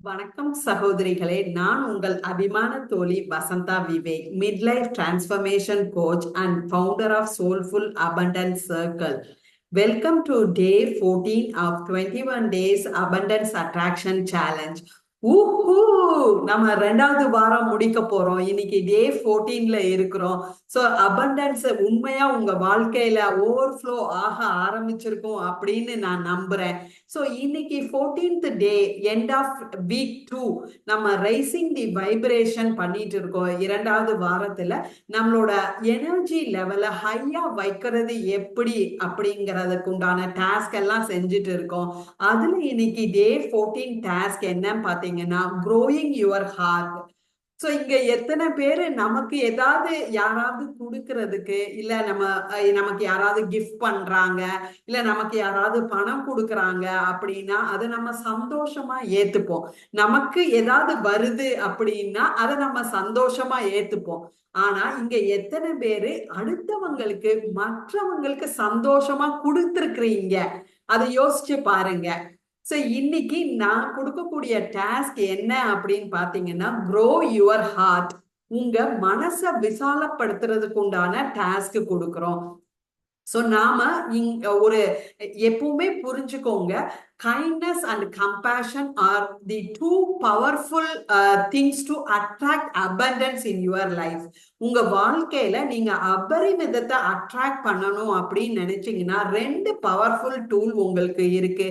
வணக்கம் சகோதரிகளே, நான் உங்கள் அபிமான தோழி Vasantha Vivek, midlife transformation coach and founder of soulful abundance circle. Welcome to day 14 of 21 days abundance attraction challenge. ஊஹூ, நம்ம 2வது வாரம் முடிக்க போறோம். இன்னைக்கு டே 14ல இருக்கிறோம். ஸோ அபண்டன்ஸ் உண்மையா உங்க வாழ்க்கையில ஓவர்ஃப்ளோ ஆக ஆரம்பிச்சிருக்கும் அப்படின்னு நான் நம்புறேன். ஸோ இன்னைக்கு 14th day, end of week 2, நம்ம ரைசிங் தி வைப்ரேஷன் பண்ணிட்டு இருக்கோம். 2வது வாரத்துல நம்மளோட எனர்ஜி லெவலை ஹையா வைக்கிறது எப்படி அப்படிங்கிறதுக்கு உண்டான டாஸ்க் எல்லாம் செஞ்சுட்டு இருக்கோம். அதுல இன்னைக்கு டே 14 டாஸ்க் என்னன்னு பாத்தீங்கன்னா, growing your heart. சோ இங்க எத்தனை பேரு நமக்கு ஏதாவது யாராவது கொடுக்கறதுக்கு, இல்ல நமக்கு யாராவது கிஃப்ட் பண்றாங்க, இல்ல நமக்கு யாராவது பணம் கொடுக்கறாங்க அப்படின்னா அதை நம்ம சந்தோஷமா ஏத்துப்போம். நமக்கு ஏதாவது வருது அப்படின்னா அதை நம்ம சந்தோஷமா ஏத்துப்போம். ஆனா இங்க எத்தனை பேரு அடுத்தவங்களுக்கு, மற்றவங்களுக்கு சந்தோஷமா கொடுத்துருக்கிறீங்க? அதை யோசிச்சு பாருங்க. ஸோ இன்னைக்கு நான் கொடுக்கக்கூடிய டாஸ்க் என்ன அப்படின்னு பாத்தீங்கன்னா, க்ரோ யுவர் ஹார்ட். உங்க மனசை விசாலப்படுத்துறதுக்கு உண்டான டாஸ்க் கொடுக்குறோம். ஸோ நாம இங்க எப்பவுமே புரிஞ்சுக்கோங்க, kindness and compassion are the two powerful things to attract abundance in your life. உங்க வாழ்க்கையில நீங்க அபரிமிதத்தை அட்ராக்ட் பண்ணணும் அப்படின்னு நினைச்சீங்கன்னா 2 பவர்ஃபுல் டூல் உங்களுக்கு இருக்கு,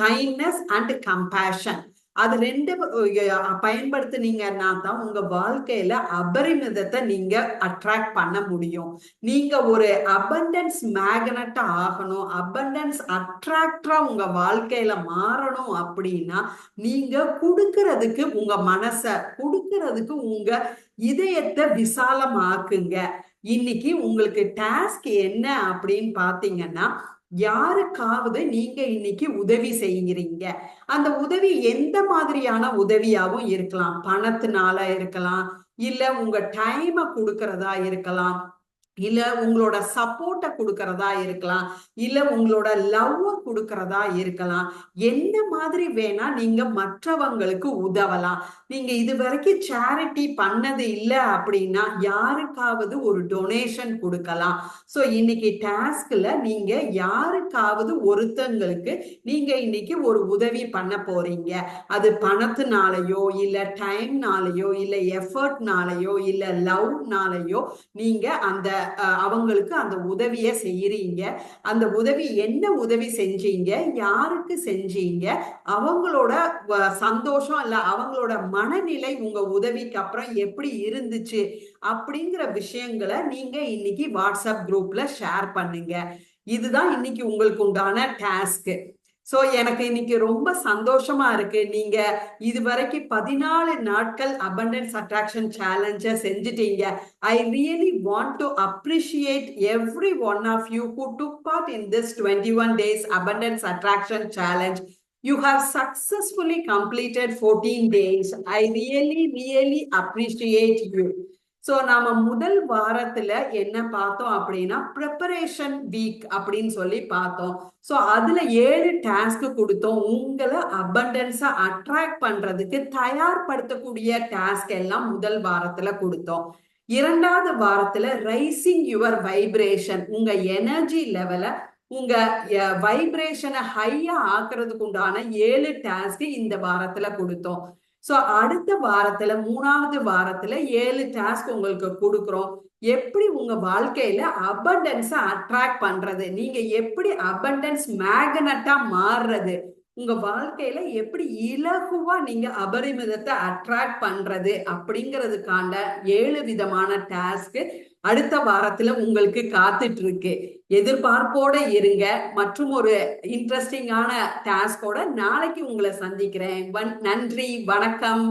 கைண்ட்னஸ் அண்ட் கம்பேஷன். அது 2 பயன்படுத்தினீங்கன்னா தான் உங்க வாழ்க்கையில அபரிமிதத்தை நீங்க அட்ராக்ட் பண்ண முடியும். நீங்க ஒரு அபண்டன்ஸ் மேக்னட்டா ஆகணும், அபண்டன்ஸ் அட்ராக்டரா உங்க வாழ்க்கையில மாறணும் அப்படின்னா நீங்க கொடுக்கறதுக்கு உங்க மனசை, கொடுக்கறதுக்கு உங்க இதயத்தை விசாலமாக்குங்க. இன்னைக்கு உங்களுக்கு டாஸ்க் என்ன அப்படின்னு பாத்தீங்கன்னா, யாருக்காவது நீங்க இன்னைக்கு உதவி செய்கிறீங்க. அந்த உதவி எந்த மாதிரியான உதவியாவும் இருக்கலாம். பணத்தினால இருக்கலாம், இல்ல உங்க டைமை கொடுக்கறதா இருக்கலாம், இல்ல உங்களோட சப்போர்ட்டை கொடுக்கறதா இருக்கலாம், இல்ல உங்களோட லவ் கொடுக்கறதா இருக்கலாம். என்ன மாதிரி வேணா நீங்க மற்றவங்களுக்கு உதவலாம். நீங்க இது வரைக்கும் சேரிட்டி பண்ணது இல்லை அப்படின்னா யாருக்காவது ஒரு டொனேஷன் கொடுக்கலாம். ஸோ இன்னைக்கு டாஸ்க்ல நீங்க யாருக்காவது ஒருத்தங்களுக்கு நீங்க இன்னைக்கு ஒரு உதவி பண்ண போறீங்க. அது பணத்தினாலேயோ, இல்ல டைம்னாலேயோ, இல்ல எஃபர்ட்னாலேயோ, இல்ல லவ்னாலேயோ நீங்க அவங்களுக்கு அந்த உதவியை செய்யறீங்க. அந்த உதவி என்ன உதவி செஞ்சீங்க, யாருக்கு செஞ்சீங்க, அவங்களோட சந்தோஷம் இல்ல அவங்களோட மனநிலை உங்க உதவிக்கு அப்புறம் எப்படி இருந்துச்சு அப்படிங்கிற விஷயங்களை நீங்க இன்னைக்கு வாட்ஸ்அப் குரூப்ல ஷேர் பண்ணுங்க. இதுதான் இன்னைக்கு உங்களுக்கு உண்டான டாஸ்க். ஸோ எனக்கு இன்னைக்கு ரொம்ப சந்தோஷமா இருக்கு. நீங்க இதுவரைக்கும் 14 நாட்கள் அபண்டன்ஸ் அட்ராக்ஷன் சேலஞ்ச செஞ்சுட்டீங்க. I really want to appreciate every one of you who took part in this 21 days abundance attraction challenge. You have successfully completed 14 days. I really appreciate you. So நாம முதல் வாரத்துல என்ன பார்த்தோம் அப்படின்னா, preparation week அப்படின்னு சொல்லி பார்த்தோம். ஸோ அதுல 7 டாஸ்க் கொடுத்தோம். உங்களை அபண்டன்ஸா அட்ராக்ட் பண்றதுக்கு தயார்படுத்தக்கூடிய டாஸ்க் எல்லாம் முதல் வாரத்துல கொடுத்தோம். 2வது வாரத்துல ரைசிங் யுவர் வைப்ரேஷன், உங்க எனர்ஜி லெவலை, உங்க வைப்ரேஷனை ஹையா ஆக்குறதுக்கு உண்டான 7 டாஸ்க் இந்த வாரத்துல கொடுத்தோம். ஸோ அடுத்த வாரத்துல, 3வது வாரத்துல 7 டாஸ்க் உங்களுக்கு கொடுக்குறோம். எப்படி உங்க வாழ்க்கையில அபண்டன்ஸை அட்ராக்ட் பண்றது, நீங்க எப்படி அபண்டன்ஸ் மேக்னட்டா மாறுறது, உங்க வாழ்க்கையில எப்படி இலகுவா நீங்க அபரிமிதத்தை அட்ராக்ட் பண்றது அப்படிங்கிறதுக்கான 7 விதமான டாஸ்க் அடுத்த வாரத்துல உங்களுக்கு காத்துட்டு இருக்கு. எதிர்பார்ப்போட இருங்க. மற்றும் ஒரு இன்ட்ரெஸ்டிங்கான டாஸ்கோட நாளைக்கு உங்களை சந்திக்கிறேன். நன்றி, வணக்கம்.